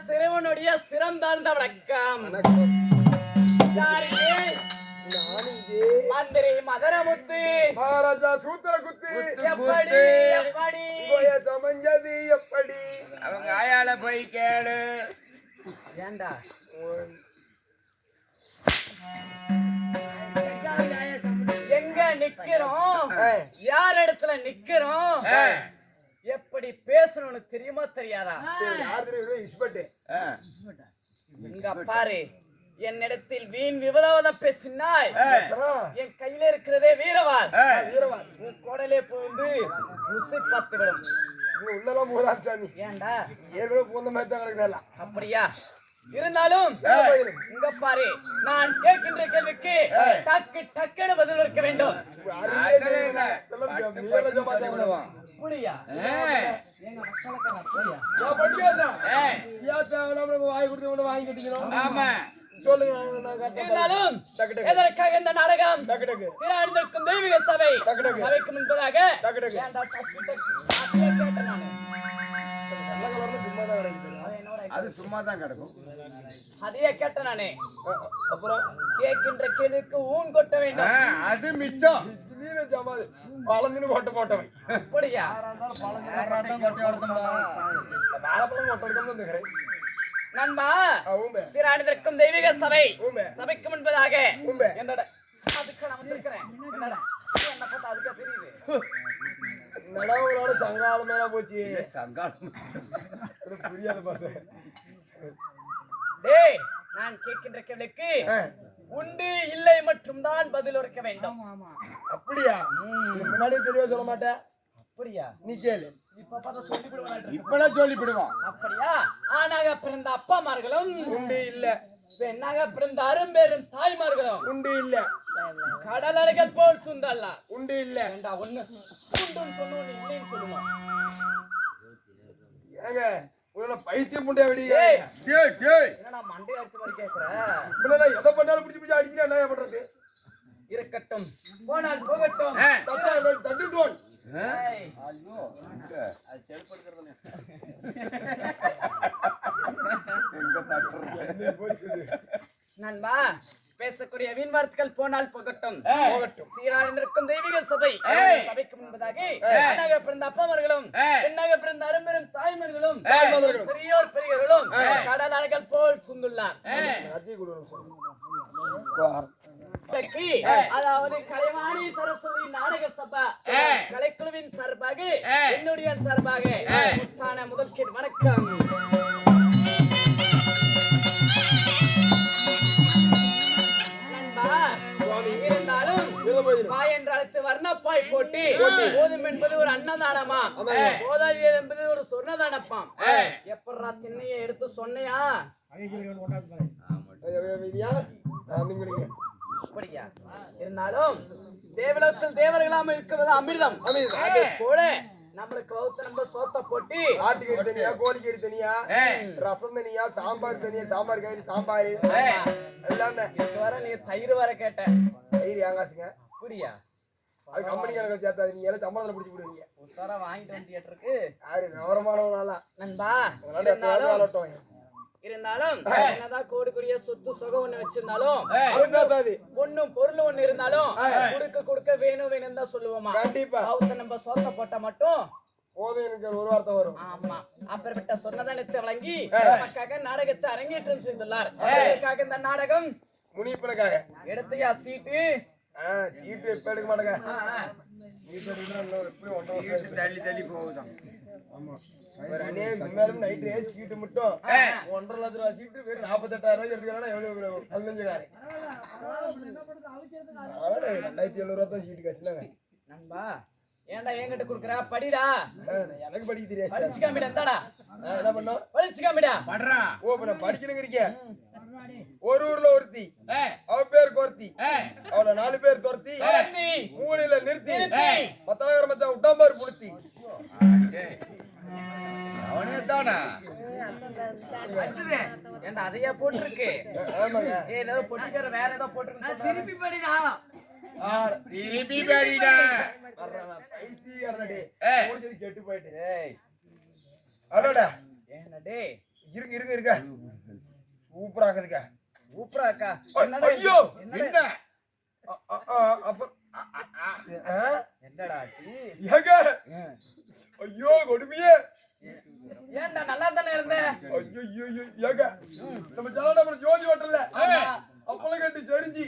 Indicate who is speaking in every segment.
Speaker 1: சிறுவனுடைய சிறந்தாழ்ந்த வணக்கம். மந்திரி மதரமுத்து
Speaker 2: மகாராஜா சூத்திர குத்து
Speaker 1: எப்படி எப்படி
Speaker 2: சமஞ்சது எப்படி
Speaker 3: அவங்க ஆயால போய் கேளு.
Speaker 1: ஏண்டா எங்க நிக்கிறோம், யார் இடத்துல நிக்கிறோம், எப்படி பேசணும்னு தெரியுமா தெரியாதா? இங்க பாரு, என்னிடத்தில் வீண் விவாதம் பேசினாய், என் கையில இருக்கிறதே வீரவாள். உன் கோடலே போயிருந்து ருசி பார்த்து விடும்.
Speaker 2: உள்ளலாம் போதான் சாமி.
Speaker 1: ஏண்டா
Speaker 2: ஏற்கனவே போன மாதிரி தான் கிடக்குதெல்லாம்.
Speaker 1: அப்படியா? இருந்தாலும் இங்க பாரு, நான் கேட்கின்ற கேள்விக்கு டக்கு டக்குன்னு பதில் இருக்க வேண்டும். புரியா? எங்க இருந்தாலும் எதற்காக இந்த நாடகம் திராணிதற்கும் தெய்வீக சபை சபைக்கு முன்பதாக
Speaker 3: அது சும்மா தான் கிடக்கும்.
Speaker 1: அதையே கேட்ட நானே. அப்புறம் கேட்கின்ற கேள்விக்கு ஊன் கொட்ட வேண்டும்.
Speaker 3: அது மிச்சம்.
Speaker 2: பழந்தின்னு கொட்ட போட்டவன்.
Speaker 1: அப்படியா? நண்பா, திராணிதற்கும் தெய்வீக சபை சபைக்கு முன்பதாக அதுக்கு நான் வந்திருக்கிறேன். என்னடா என்ன பார்த்தா அதுக்கா தெரியுது?
Speaker 2: நடவுகளோட சங்காலம் மேல போச்சு.
Speaker 3: சங்காலம்
Speaker 2: புரியாத பாச.
Speaker 1: டேய், நான் கேட்கின்ற கேள்விக்கு உண்டு இல்லை மற்றும் தான் பதில் இருக்க வேண்டும்.
Speaker 2: அப்படியா? முன்னாடி தெரியவே சொல்ல மாட்டேன்.
Speaker 1: அப்படியா?
Speaker 2: நீ கேளு.
Speaker 1: இப்ப பார்த்தா சொல்லி விடுவான்.
Speaker 3: இப்பெல்லாம் சொல்லிவிடுவான்.
Speaker 1: அப்படியா? ஆனாக பிறந்த அப்பாமார்களும்
Speaker 2: உண்டு இல்ல,
Speaker 1: பெண்ணாக பிறந்த அரும்பெரும் தாய்மார்களும்
Speaker 2: உண்டு இல்ல,
Speaker 1: கடல் அலைகள் போல் சுந்தல்ல
Speaker 2: உண்டு இல்ல.
Speaker 1: ஒண்ணு உண்டுன்னு சொன்னோம், இல்லைன்னு சொல்லணும்.
Speaker 2: ஏங்க உன்ன பைத்தியம் முண்டை அடி.
Speaker 1: என்னடா மண்டை அடிச்ச மாதிரி கேக்குற?
Speaker 2: இப்ப எதை பண்ணாலும் பிடிச்சி பிடிச்சி அடிக்கிறா, என்ன பண்றது?
Speaker 1: இருக்கட்டும், போனால் போகட்டும்.
Speaker 2: தட்டுட்டோம்.
Speaker 1: நண்பா, பேசக்கூடிய வீண் வார்த்தைகள் போனால் போகட்டும். சீரானிருக்கும் தெய்வீக சபை சபைக்கு முன்பதாக ஆணாக பிறந்த அப்பமார்களும் பெண்ணாக பிறந்த அரும்பெரும் தாய்மார்களும் பெரியோர் பெரியவர்களும் கடல் அலைகள் போல் சுந்துள்ளார். அதாவது கலைவாணி சரஸ்வதி நாடக சபா கலைக்குழுவின் சார்பாக என்னுடைய சார்பாக முதல் கேட் வணக்கம். இருந்தாலும் பாய் என்று அழைத்து வர்ணப்பாய் போட்டு போதும் என்பது ஒரு அன்னதானமா, போதாது என்பது ஒரு சொன்னதானப்பாம். எப்படா திண்ணையை எடுத்து சொன்னையா? அப்படியா? இருந்தாலும் தேவலோகத்தில் தேவர்களாம இருக்கிறது அமிர்தம். அதே போல நம்மளுக்கு வகுத்து நம்ம சோத்த போட்டு
Speaker 2: ஆட்டுக்கறி தனியா, கோழிக்கறி தனியா, ரசம் தனியா, சாம்பார் தனியா, சாம்பார் கறி சாம்பார் எல்லாமே
Speaker 1: வர. நீ தயிர் வர கேட்ட.
Speaker 2: தயிர் ஏங்காசுங்க.
Speaker 1: புரியா?
Speaker 2: அது கம்பெனிக்காரங்க சேர்த்தாது. நீங்க எல்லாம் சம்பளத்துல பிடிச்சி விடுவீங்க.
Speaker 1: உத்தர வாங்கிட்டு வந்து தியேட்டருக்கு
Speaker 2: யாரு விவரமானவனால நண்பா.
Speaker 1: இருந்தாலும் என்னதான் கோடிக்குரிய சொத்து சுகம் ஒண்ணு வச்சிருந்தாலும் பொண்ணும் பொருள் ஒண்ணு இருந்தாலும் கொடுக்க வேணும் வேணும் தான் சொல்லுவோமா?
Speaker 2: கண்டிப்பா.
Speaker 1: நம்ம சோத்த போட்டா மட்டும்
Speaker 2: போதும், எனக்கு ஒரு வார்த்தை வரும்.
Speaker 1: ஆமா, அப்பேற்பட்ட சொன்னதானத்தை வழங்கி நமக்காக நாடகத்தை அரங்கேற்றம் செய்துள்ளார். அதற்காக இந்த நாடகம்
Speaker 2: முனிப்பனுக்காக
Speaker 1: எடுத்தையா சீட்டு.
Speaker 2: சீட்டு இப்ப எடுக்க மாட்டேங்க.
Speaker 3: தள்ளி தள்ளி போகுதான்.
Speaker 2: நைட்டு சீட்டு மட்டும் 1.5 லட்ச ரூபாய் சீட்டு வெறும் 48,000 எடுக்கிறானா? எவ்வளவு 2,700 தான் சீட்டு காசுலாங்க.
Speaker 1: நண்பா, ஏன்டா என்கிட்ட குடுக்குற? படிடா.
Speaker 2: எனக்கு படிக்க தெரியாது.
Speaker 1: படிச்சுக்காமிடா. இந்தாடா
Speaker 2: என்ன பண்ணோம்?
Speaker 1: படிச்சுக்காமிடா.
Speaker 3: படுறா.
Speaker 2: ஓ இப்ப நான் படிக்கணுங்கிறீங்க. ஒரு ஊர்ல ஒருத்தி, அவ பேர் கோர்த்தி, அவள 4 பேர் துரத்தி மூலையில நிறுத்தி 10,000 மச்சான் விட்டாம்பாரு புளுத்தி.
Speaker 3: அவனே தானா?
Speaker 1: ஏன்டா அதையா போட்டிருக்கு? ஏதோ பொட்டிக்கிற வேற ஏதோ போட்டிருக்கு. திருப்பி படிடா.
Speaker 3: திருப்பி படிடா.
Speaker 2: கெட்டு போயிட்டு. அடடா.
Speaker 1: என்னடே
Speaker 2: இருங்க சூப்பரா இருக்குதுங்க.
Speaker 1: சூப்பரா இருக்கா?
Speaker 2: ஐயோ
Speaker 3: என்ன
Speaker 2: அப்ப
Speaker 1: என்னடா ஆச்சு?
Speaker 2: ஏங்க ஐயோ கொடுமையே.
Speaker 1: ஏன்டா நல்லா தானே இருந்த?
Speaker 2: ஐயோ ஏங்க நம்ம ஜனநாயகம் ஜோதி ஹோட்டல்ல அப்பளம் கட்டி சரிஞ்சு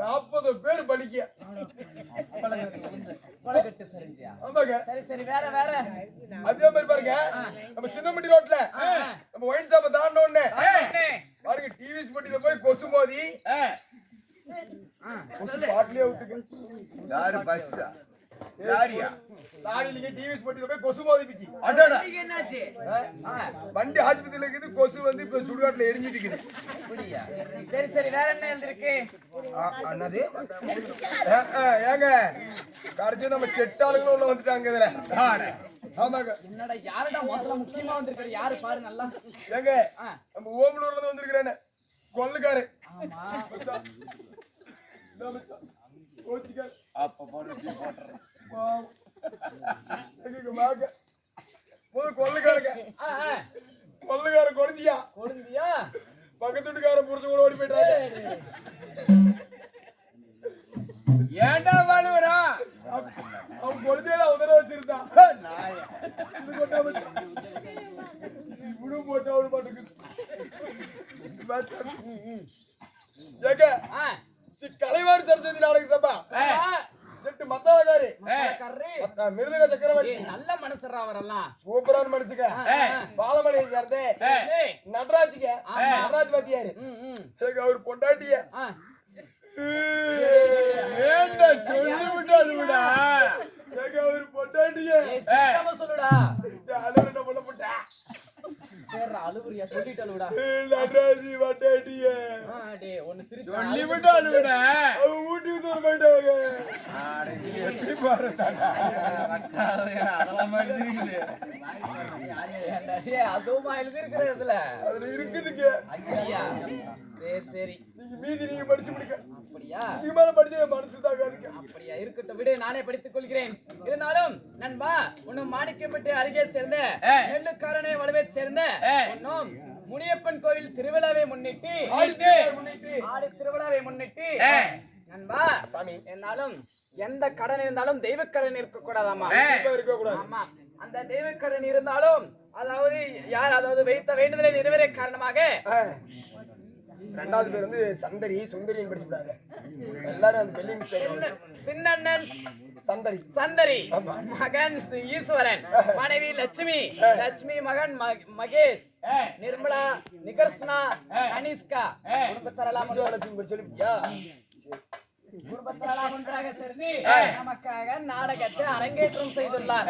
Speaker 2: 40 பேர் பலிக்க.
Speaker 1: கொலகட்டு சரிஞ்சியா?
Speaker 2: ஆமாங்க.
Speaker 1: சரி வேற
Speaker 2: அதே மாதிரி பாருங்க நம்ம சின்னமண்டி ரோட்ல நம்ம ஒயின் ஷாப்பை தாண்ட உடனே பாருங்க டிவிஸ் பட்டியில போய் கொசு மோதி கொசு பாட்டிலே விட்டுங்க.
Speaker 3: யாரு பஸ் யாரியா
Speaker 2: லாரியில டிவிஸ் பட்டியில போய் கொசு மோதி பிச்சு.
Speaker 3: அடடா
Speaker 1: என்னாச்சு?
Speaker 2: வண்டி ஆஸ்பத்திரியில இருக்குது. கொசு வந்து இப்ப சுடுகாட்டுல எரிஞ்சிட்டு இருக்குது.
Speaker 1: அப்படியா? சரி வேற என்ன இருந்திருக்கு?
Speaker 2: என்னது ஏங்க கடைசி நம்ம செட்டாளுங்களும் உள்ள வந்துட்டாங்க இதுல. ஆமாங்க.
Speaker 1: என்னடா யாருடா முதல்ல முக்கியமா வந்திருக்காரு? யாரு பாரு நல்லா.
Speaker 2: ஏங்க நம்ம ஓமலூர்ல இருந்து வந்திருக்கிறேன்னு கொள்ளுக்காரு.
Speaker 1: ஆமா.
Speaker 3: அப்ப போட்டுறேன்
Speaker 2: கொள்ளுக்கார குழந்தையா
Speaker 1: கொழுந்தியா?
Speaker 2: பக்கத்து வீட்டுக்கார புரிச்சு கூட ஓடி போயிட்டாங்க.
Speaker 3: ஏன்டா வாழுவரா
Speaker 2: அவன் குழந்தையில உதற வச்சிருந்தான். இவனு போட்டா அவனு பாட்டுக்கு ஏங்க கலைவாரி சரஸ்வதி நாடக சபா செட்டு மத்தாகாரி மிருதக சக்கரவர்த்தி
Speaker 1: நல்ல மனுஷரா அவரெல்லாம்.
Speaker 2: சூப்பரான மனுஷங்க. பாலமணி சேர்ந்து நடராஜுங்க நடராஜ் பாத்தியாரு அவர் பொண்டாட்டிய
Speaker 3: சொல்லி விட்டாலுடா
Speaker 2: அவர் பொண்டாட்டிய
Speaker 1: சொல்லுடா.
Speaker 2: அலுவலக பொண்ண போட்டா
Speaker 1: அழுகுறியா? சொல்லிட்டாலுடா.
Speaker 2: நடராஜி பொண்டாட்டிய
Speaker 1: ஒன்னு சிரிச்சு
Speaker 3: சொல்லி விட்டாலுடா
Speaker 2: அவங்க வீட்டுக்கு தூரம் போயிட்டாங்க.
Speaker 3: எப்படி பாருடா அதெல்லாம் மாதிரி இருக்குது.
Speaker 1: அதுவுமா எழுதிருக்கிற இதுல
Speaker 2: அதுல இருக்குதுங்க.
Speaker 1: ஐயா சரி
Speaker 2: நீங்க படிச்சு முடிக்க.
Speaker 1: அப்படியா?
Speaker 2: இதுக்கு மேல படிச்சு மனசு தாக்காதுங்க.
Speaker 1: அப்படியா? இருக்கட்டும் விடு, நானே படித்துக் கொள்கிறேன். இருந்தாலும் நண்பா உன்னும் மாணிக்கப்பட்டு அருகே சேர்ந்த நெல்லுக்காரனை வலுவை சேர்ந்த உன்னும் முனியப்பன் கோவில் திருவிழாவை முன்னிட்டு ஆடி திருவிழாவை முன்னிட்டு நண்பா என்னாலும் எந்த கடன் இருந்தாலும் தெய்வ கடன் இருக்க கூடாதாமா? ஆமா. அந்த தெய்வ கடன் இருந்தாலும் அதாவது வைத்த வேண்டுதலை நிறைவேற காரணமாக
Speaker 2: ரெண்டாவது பேர் வந்து சந்தரி சுந்தரின்னு படிச்சுட்டாங்க. எல்லாரும் அந்த பெல்லிங்
Speaker 1: சின்னண்ணன் சந்தரி மகன் ஈஸ்வரன், மனைவி லட்சுமி மகன் மகேஷ், நிர்மலா, நிகர்ஷ்னா, அனிஷ்கா குடும்பத்தரெல்லாம் சொல்லியா? குடும்பத்தரெல்லாம் ஒன்றாக சேர்ந்து நமக்காக நாடகத்தை அரங்கேற்றம் செய்துள்ளார்.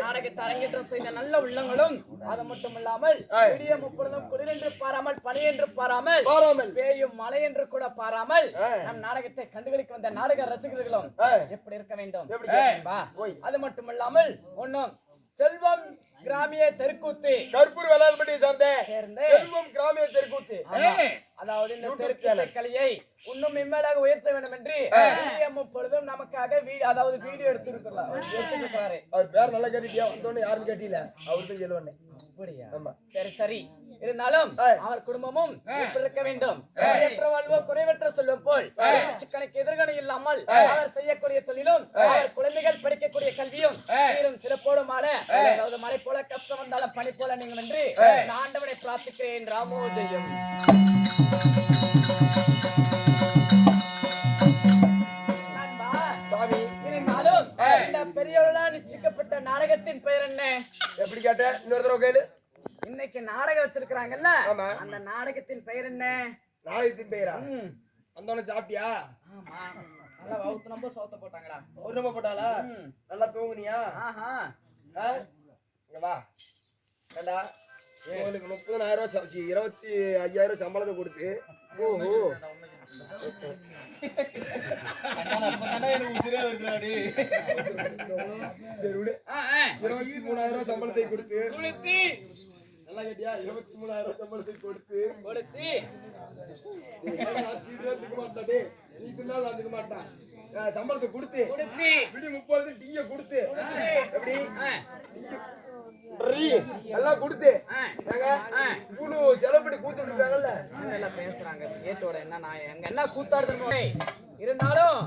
Speaker 1: நாடகத்தை அரங்கேற்றம் செய்த நல்ல உள்ளங்களும் அது மட்டும் இல்லாமல் விடிய முப்பொழுதும் குளிரென்று பாராமல் பனி என்று பாராமல் பேயும் மழை என்று கூட பாராமல் நம் நாடகத்தை கண்டுகளிக்க வந்த நாடக ரசிகர்களும் எப்படி இருக்க வேண்டும்? அது மட்டும் இல்லாமல் ஒன்னும் செல்வம் கிராமிய தெருக்கூத்து
Speaker 2: கற்பூர் வேளாண்மையை சார்ந்த செல்வம் கிராமிய தெருக்கூத்து.
Speaker 1: அதாவது இந்த தெருக்கூத்து கலையை இன்னும் இம்மேலாக உயர்த்த வேண்டும் என்று பொழுதும் நமக்காக அதாவது வீடியோ எடுத்திருக்கிறாரு.
Speaker 2: அவர் பேர் நல்லா கேட்டியா? வந்தோன்னு யாரும் கேட்டீல, அவர்தான் சொல்லுவானே.
Speaker 1: அப்படியா? சரி இருந்தாலும் அவர் குடும்பமும் இருக்க வேண்டும். வாழ்வோ குறைவற்ற சொல்லும் போல் கணக்கு எதிர்கணை இல்லாமல் அவர் செய்யக்கூடிய தொழிலும் அவர் குழந்தைகள் படிக்கக்கூடிய கல்வியும் சிறப்போடுமான அதாவது மழை போல கஷ்டம் வந்தாலும் பனி போல நீங்கள் என்று ஆண்டவனை பிரார்த்திக்கிறேன். ராமோஜயம். இருந்தாலும் இந்த பெரியவர்களால் நிச்சயிக்கப்பட்ட நாடகத்தின் பெயர் என்ன?
Speaker 2: எப்படி கேட்ட? இன்னொரு தடவை கேளு.
Speaker 1: இன்னைக்கு நாடகம் வச்சிருக்காங்கல்ல, அந்த நாடகத்தின் பெயர் என்ன?
Speaker 2: நாடகத்தின் பெயரா? அந்த சாப்பிட்டியா?
Speaker 1: ஆமா. நல்லா வவுத்து நம்ம சோத்த போட்டாங்கடா.
Speaker 2: ஒரு நம்ம போட்டாளா? நல்லா தூங்குனியா?
Speaker 1: ஆஹா.
Speaker 2: இங்க வா. ஏண்டா உங்களுக்கு 30,000 25,000 சம்பளத்தை கொடுத்து ஓஹோ சரி விடு. 23,000 சம்பளத்தை கொடுத்து நல்லா கேட்டியா? 23,000 சம்பளத்தை கொடுத்து நீ பின்னால் வந்துக்க மாட்டான். சம்பளத்தை கொடுத்து விடி 30 டீய கொடுத்து எப்படி எல்லாம் கொடுத்து
Speaker 1: ஆ,
Speaker 2: ஏங்க
Speaker 1: ஆ.
Speaker 2: இவ்வளவு செலப்படி கூத்துட்டு இருக்காங்கல்ல
Speaker 1: அவங்க எல்லாம் பேசுறாங்க கேட்டோட என்ன நான் எங்க என்ன கூத்தாடுறது இருந்தாலும்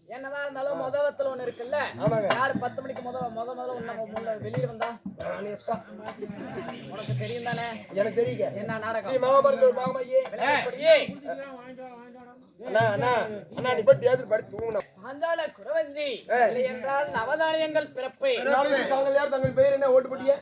Speaker 1: என்னதான் இருந்தாலும் முதலத்துல ஒண்ணு இருக்குல்ல
Speaker 2: ஆமாங்க.
Speaker 1: யாரு 10 மணிக்கு முதல்ல வெளியே வந்தா
Speaker 2: நானே தான்.
Speaker 1: உனக்கு தெரியும் தானே
Speaker 2: எனக்கு தெரியுங்க
Speaker 1: என்ன
Speaker 2: ஸ்ரீ
Speaker 1: நாடகம்
Speaker 2: மகாபாரதம் பாகமாயி
Speaker 1: விளையாட்டுப்படியே
Speaker 2: அண்ணா அண்ணா அண்ணா நீ பட்டி ஏது படி தூங்கணும்
Speaker 1: பாஞ்சால குறவஞ்சி இல்லை என்றால் நவதானியங்கள் பிறப்பு
Speaker 2: தாங்கள் யார் தங்கள் பெயர் என்ன ஓட்டு போட்டிய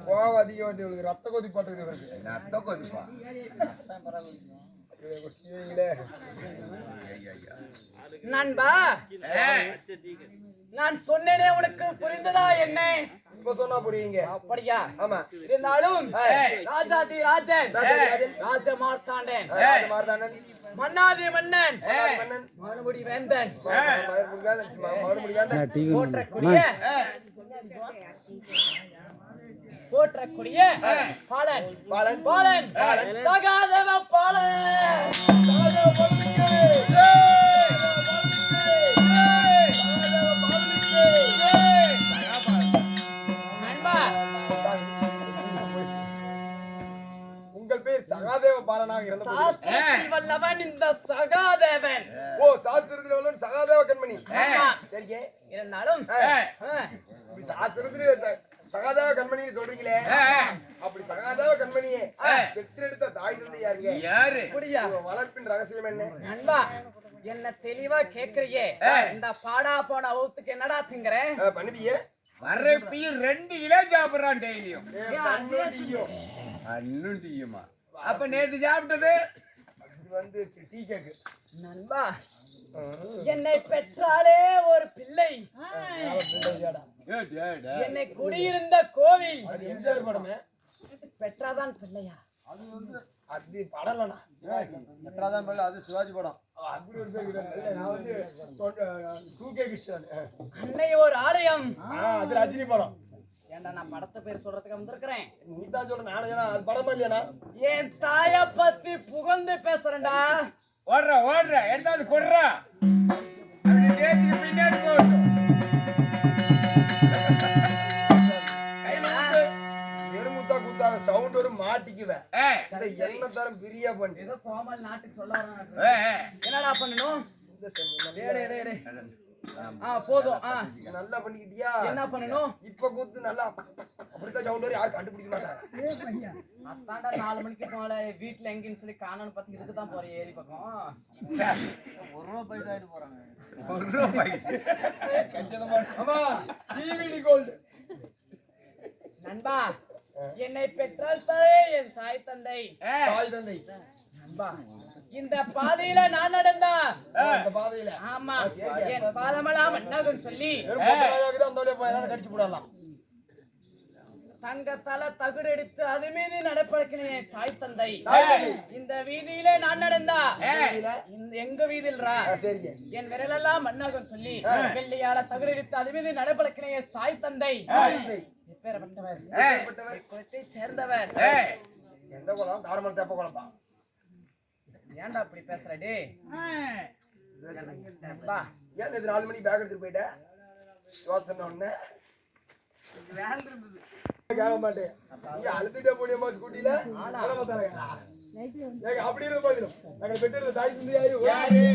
Speaker 2: கோவம் அதிகம் வந்து இவளுக்கு ரத்த கொதி போட்டுக்குது இவருக்கு
Speaker 3: ரத்த கொதிப்பா
Speaker 1: நண்பா நான் சொன்னேனே உனக்கு புரிந்ததா என்ன
Speaker 2: இப்ப சொன்னா புரியுங்க
Speaker 1: அப்படியா
Speaker 2: ஆமா
Speaker 1: இருந்தாலும் ராஜாதி ராஜன் ராஜ மார்த்தாண்டன்
Speaker 2: மார்தாண்டன்
Speaker 1: மன்னாதி மன்னன்
Speaker 2: மன்னன்
Speaker 1: மறுபடி வேந்தன்
Speaker 2: மறுபடியும்
Speaker 1: போற்றக்கூடிய பாலன் பாலன் பாலன் சகாதேவ பாலன்
Speaker 2: உங்கள் பேர் சகாதேவ பாலனாக
Speaker 1: சாஸ்திரத்தில் வல்லவன் இந்த சகாதேவன்.
Speaker 2: ஓ சாஸ்திரத்தில் வல்லவன் சகாதேவ கண்மணி சரிங்க
Speaker 1: இருந்தாலும்
Speaker 2: சாஸ்திரத்தில் சகாதேவ கண்மணின்னு சொல்றீங்களே அப்படி சகாதேவ கண்மணியே பெற்றெடுத்த தாய் தந்தை யாருங்க
Speaker 3: யாரு
Speaker 2: வளர்ப்பின் ரகசியம் என்ன
Speaker 1: நண்பா என்ன தெளிவா கேக்குறியே இந்த பாடா போன அவுத்துக்கு என்னடா திங்கற
Speaker 2: பண்ணுவியே
Speaker 3: வரப்பியும் 2 கிலோ சாப்பிடுறான் டெய்லியும் அண்ணும் டீயுமா அப்ப நேத்து சாப்பிட்டது
Speaker 2: வந்து டீ கேக்கு
Speaker 1: நண்பா என்னை பெற்றாலே ஒரு பிள்ளை என்னை குடியிருந்த கோவில் பெற்றாதான் பிள்ளையா
Speaker 2: அது படலண்ணா பெற்றாதான் பிள்ளை அது சிவாஜி படம் அப்படி ஒரு நான் வந்து 2K கிருஷ்ணன்
Speaker 1: அன்னை ஒரு ஆலயம்
Speaker 2: அது ரஜினி படம்
Speaker 1: ஏண்டா நான் படத்தை பேர் சொல்றதுக்கு வந்திருக்கிறேன்.
Speaker 2: நீ தான் சொல்ல நானே அது படமா இல்லையாண்ணா?
Speaker 1: என் தாய பத்தி புகழ்ந்து பேசுறேன்டா.
Speaker 3: ஓடுற எடுத்தாந்து கொடுறா. அப்படி ஸ்டேஜுக்கு பின்னாடி போகட்டும். கை மாத்து.
Speaker 2: எருமுத்தா குத்தாத சவுண்ட் ஒரு மாட்டிக்குவேன்.
Speaker 3: ஏய்,
Speaker 2: இந்த எண்ணெய் தரம் பிரியா பண்ணி
Speaker 1: ஏதோ கோமல் நாட்டுக்கு சொல்ல வரான்.
Speaker 3: ஏய்.
Speaker 1: என்னடா பண்ணணும்?
Speaker 2: இந்த செம்ம
Speaker 1: டேய், டேய், டேய். போதும்.
Speaker 2: நல்லா பண்ணிக்கிட்டியா?
Speaker 1: என்ன பண்ணணும்?
Speaker 2: இப்ப கூத்து நல்லா அப்படித்தான் சவுண்ட் வரும், யாரும் கண்டுபிடிக்க மாட்டாங்க.
Speaker 1: அத்தாண்டா 4 மணிக்கு போல வீட்டுல எங்கன்னு சொல்லி காணன்னு பார்த்து இதுக்கு தான் போறேன் ஏரி பக்கம்.
Speaker 3: ஒரு ரூபாய்.
Speaker 2: ஆமா, டிவிடி கோல்டு.
Speaker 1: நண்பா, என்னை பெற்றால் தாயே என் தாய் தந்தை.
Speaker 3: ஏய்,
Speaker 2: தாய் தந்தை
Speaker 1: நண்பா, இந்த பாதையில நான் நடந்தா
Speaker 2: அந்த பாதையில
Speaker 1: ஆமா என் பாதமெல்லாம் மண்ணாகும் சொல்லி
Speaker 2: கடிச்சு போடலாம்.
Speaker 1: தங்கத்தால தகுடு எடுத்து அது மீது நடப்பழக்கின என் தாய் தந்தை.
Speaker 3: ஏய்.
Speaker 1: இந்த வீதியில நான் நடந்தா
Speaker 3: ஏய்.
Speaker 1: எங்க வீதில்ரா
Speaker 2: சரிங்க.
Speaker 1: என் விரலெல்லாம் மண்ணாகும் சொல்லி வெள்ளையால தகுடு எடுத்து அது மீது நடப்பழக்கின என் தாய் தந்தை எப்பேற்பட்டவர்,
Speaker 3: ஏய்.
Speaker 1: குலத்தை சேர்ந்தவர்.
Speaker 3: ஏய்.
Speaker 2: எந்த குளம்? தாரமல் தெப்ப குளம்பா?
Speaker 1: ஏன்டா அப்படி பேசுறடி? நண்பா,
Speaker 2: ஏன் இது 4 மணிக்கு பேக் எடுத்துட்டு போயிட்டேன்? யோசனை ஒண்ணு கேட்க மாட்டேன். நீங்க அழுதுட்டே போனியம்மா ஸ்கூட்டில அப்படி இருந்து போயிடும். நாங்க பெற்று தாய் தந்தை யாரு?
Speaker 3: யாரு?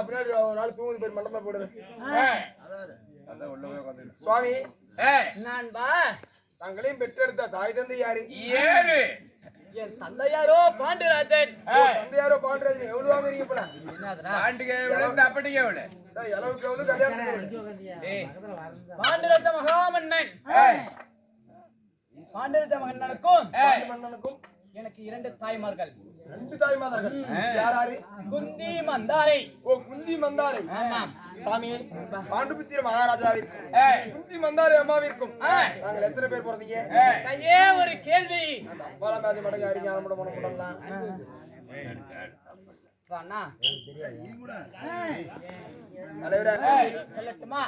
Speaker 2: பின்னாடி ஒரு நாள் தூங்குது போய் மண்டபம் போடுது. சுவாமி
Speaker 1: நான்பா
Speaker 2: தங்களையும் பெற்றெடுத்த தாய் தந்தை யாரு?
Speaker 3: ஏறு
Speaker 1: என் தந்தையாரோ பாண்டியராஜன்.
Speaker 2: தந்தையாரோ பாண்டராஜன். எவ்வளவு வாங்குறீங்க போல?
Speaker 3: பாண்டுகே விழுந்து அப்படியே விழு.
Speaker 2: எவ்வளவுக்கு எவ்வளவு கல்யாணம்?
Speaker 1: பாண்டியராஜ மகாமன்னன் பாண்டியராஜ மன்னனுக்கும்
Speaker 2: மன்னனுக்கும்
Speaker 1: எனக்கு 2 தாய்மார்கள்.
Speaker 2: 2 தாய்மார்கள். யாராரு?
Speaker 1: குந்தி மந்தாரை.
Speaker 2: ஓ குந்தி மந்தாரை.
Speaker 1: ஆமாம்
Speaker 2: சாமி பாண்டுபுத்திர மகாராஜாவிற்கு குந்தி மந்தாரை அம்மாவிற்கும் நாங்கள் எத்தனை பேர் பிறந்தீங்க?
Speaker 1: கையே ஒரு கேள்வி.
Speaker 2: பாலமாதி மடங்கு அறிஞான முடம் முடலாம்
Speaker 1: அண்ணா
Speaker 2: தலைவரே
Speaker 1: சொல்லட்டுமா?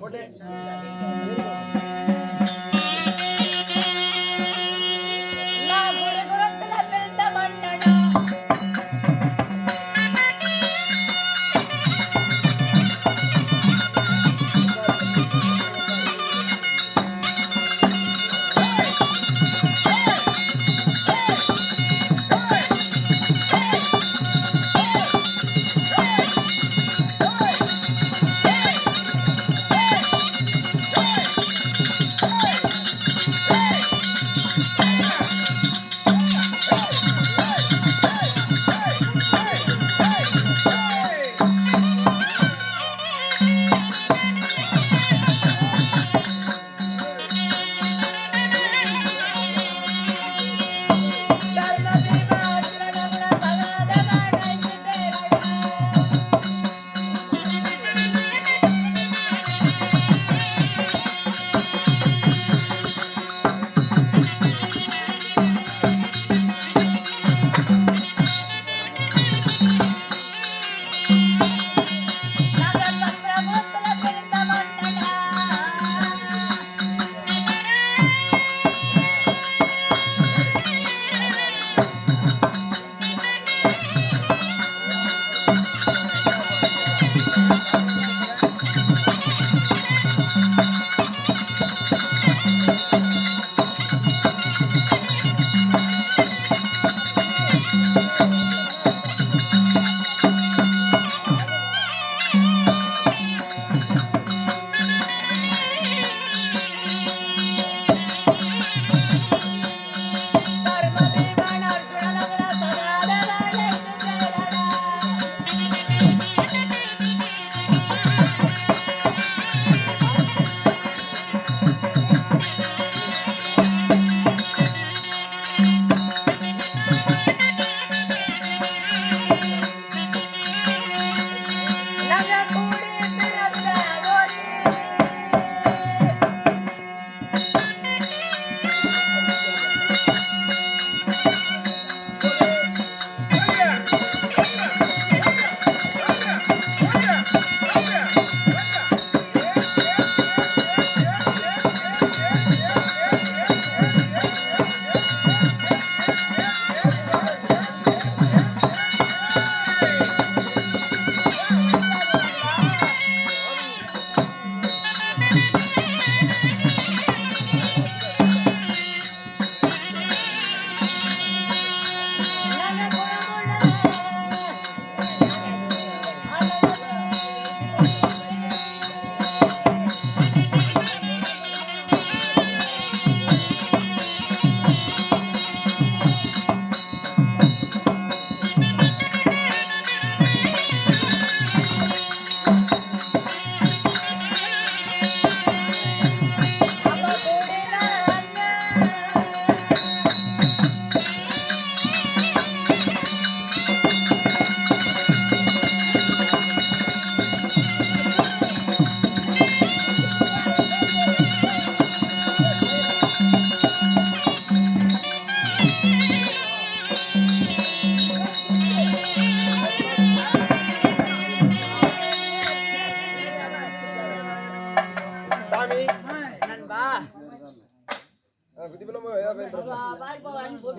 Speaker 2: போட்டு
Speaker 1: நான் குருகுலத்துல பிறந்த மன்னனா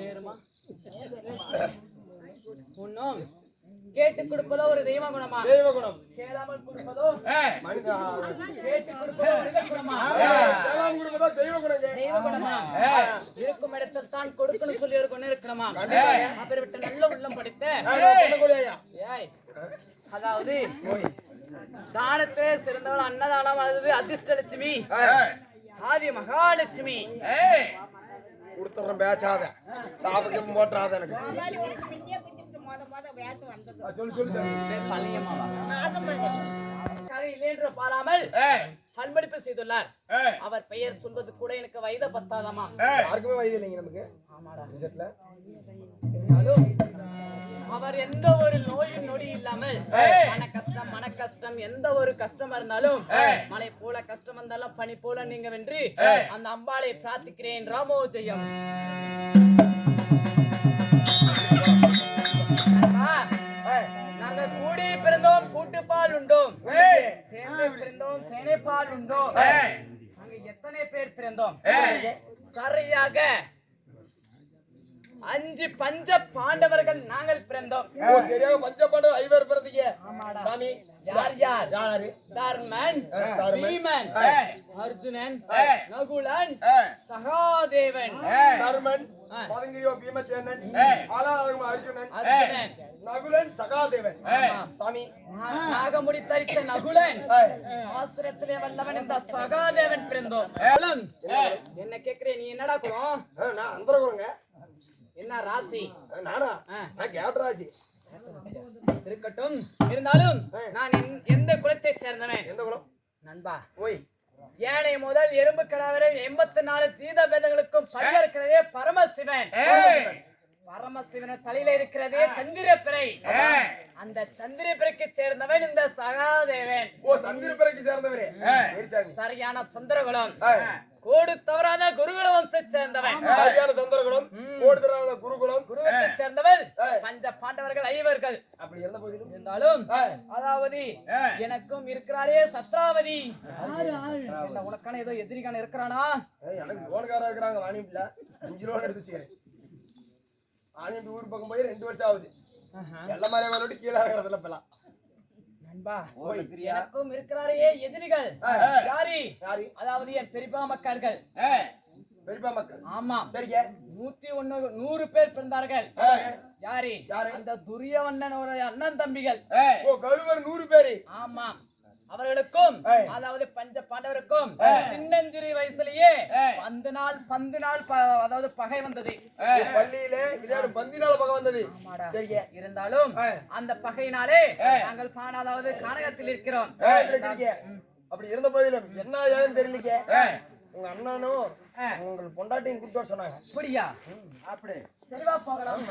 Speaker 1: சேருமா? உன்னும் கேட்டு கொடுப்பதோ ஒரு தெய்வ குணமா?
Speaker 2: தெய்வ குணம்.
Speaker 1: கேளாமல் கொடுப்பதோ
Speaker 2: மனித
Speaker 1: கேட்டு கொடுப்பதோ மனித குணமா?
Speaker 2: எல்லாம் கொடுப்பதா தெய்வ குணங்க.
Speaker 1: தெய்வ குணமா? இருக்கும் இடத்தில் தான் கொடுக்கணும் சொல்லி ஒரு குணம் இருக்கணுமா? அப்படிப்பட்ட நல்ல உள்ளம் படித்த ஏய், அதாவது தானத்தை சிறந்தவள் அன்னதானம், அது அதிர்ஷ்டலட்சுமி, ஆதி மகாலட்சுமி.
Speaker 2: கொடுத்துறேன் பேச்சாத சாப்பிட்டு போட்டுறாத எனக்கு சொல்லு சொல்லு
Speaker 1: இல்லையென்று பாராமல் பண்படிப்பு செய்துள்ளார். அவர் பெயர் சொல்வது கூட எனக்கு வயது பத்தாதாமா?
Speaker 2: யாருக்குமே வயது இல்லைங்க நமக்கு.
Speaker 1: ஆமாடா.
Speaker 2: ரிசல்ட்ல
Speaker 1: இருந்தாலும் அவர் எந்த ஒரு நோயும் நொடி இல்லாமல் மன கஷ்டம் எந்த ஒரு கஷ்டம் இருந்தாலும் மழை போல கஷ்டம் வந்தாலும் பனி போல நீங்க வென்று அந்த அம்பாளை பிரார்த்திக்கிறேன். ராமோ ஜெயம். நாங்க கூடி பிறந்தோம் கூட்டுப்பால் உண்டோம், சேர்ந்து பிறந்தோம் சேனைப்பால் உண்டோம். நாங்க எத்தனை பேர் பிறந்தோம்? சரியாக 5 பஞ்ச பாண்டவர்கள் நாங்கள் பிறந்தோம்.
Speaker 2: சரியாக பஞ்சபாண்டவர் 5 பேர் பிறந்தீங்க.
Speaker 1: ஆமாடா.
Speaker 2: சாமி
Speaker 1: யார் யார்?
Speaker 2: யாரு?
Speaker 1: தர்மன், பீமன், அர்ஜுனன், நகுலன், சகாதேவன்,
Speaker 2: தர்மன், பதங்கியோ பீமசேனன், ஆலாளரும் அர்ஜுனன்,
Speaker 1: அர்ஜுனன்,
Speaker 2: நகுலன், சகாதேவன். சாமி
Speaker 1: நாகமுடி தரித்த நகுலன், ஆசிரத்திலே வல்லவன் இந்த சகாதேவன் பிறந்தோம். என்ன கேக்குறேன், நீ என்னடா குலம்?
Speaker 2: நான் அந்தரகுலங்க.
Speaker 1: என்ன ராசி?
Speaker 2: நானா? நான் கேட்டராசி.
Speaker 1: இருக்கட்டும், இருந்தாலும் நான் எந்த குலத்தை சேர்ந்தவன்?
Speaker 2: எந்த குலம்?
Speaker 1: நண்பா,
Speaker 2: ஓய்
Speaker 1: ஏனை முதல் எறும்பு கிழவரை 84 ஜீத பேதங்களுக்கும் பைய இருக்கிறதே பரமசிவன். பரமசிவன தலையில இருக்கிறதே சந்திரபிறை. அந்த சந்திரபிறைக்கு சேர்ந்தவன் இந்த சகாதேவன்.
Speaker 2: ஓ சந்திரபிறைக்கு சேர்ந்தவரே.
Speaker 1: சரியான சந்திரகுலம், கோடு தவறாத குருகுல வம்சத்தை சேர்ந்தவன்.
Speaker 2: சரியான சந்திரகுலம், கோடு தவறாத குருகுலம்.
Speaker 1: குருகுலத்தை சேர்ந்தவன் பஞ்ச பாண்டவர்கள் 5
Speaker 2: அப்படி எந்த பகுதியிலும்
Speaker 1: இருந்தாலும் அதாவது எனக்கும் இருக்கிறாரே சத்ராவதி. உனக்கான ஏதோ எதிரிகான இருக்கிறானா?
Speaker 2: எனக்கு லோன்காரா இருக்கிறாங்க. வாணிப்பில்ல 5 லோன் எடுத்துச்சு. வாணிப்பி ஊர் பக்கம் போய் 2 வருஷம் ஆகுது. எல்லா மாதிரி வேலையோட கீழே இருக்கிறதுல இப்பெல்லாம்.
Speaker 1: நண்பா, எனக்கும் இருக்கிறாரே எதிரிகள். யாரு? அதாவது என் பெரியப்பா மக்கள்கள்.
Speaker 2: பெரியப்பா மக்கள்.
Speaker 1: ஆமா.
Speaker 2: சரிங்க.
Speaker 1: 100 பேர் பிறந்தார்கள். யாரு? அந்த துரியவண்ணனோட அண்ணன் தம்பிகள்.
Speaker 2: ஓ கருவர் 100 பேரு.
Speaker 1: ஆமா. அவர்களுக்கும் அதாவது பஞ்ச பாண்டவருக்கும் சின்னஞ்சிறு வயசுலயே பந்து நாள் அதாவது பகை வந்தது.
Speaker 2: பள்ளியில விளையாடு பந்தினால பகை வந்தது.
Speaker 1: இருந்தாலும் அந்த பகையினாலே நாங்கள் அதாவது கானகத்தில் இருக்கிறோம்.
Speaker 2: அப்படி இருந்த போதிலும் என்ன ஏன்னு தெரியலீங்க. உங்க அண்ணனும் உங்கள் பொண்டாட்டியும் கூப்பிட்டு வர சொன்னாங்க.
Speaker 1: அப்படியா? அப்படி சரிவா போகலாம்.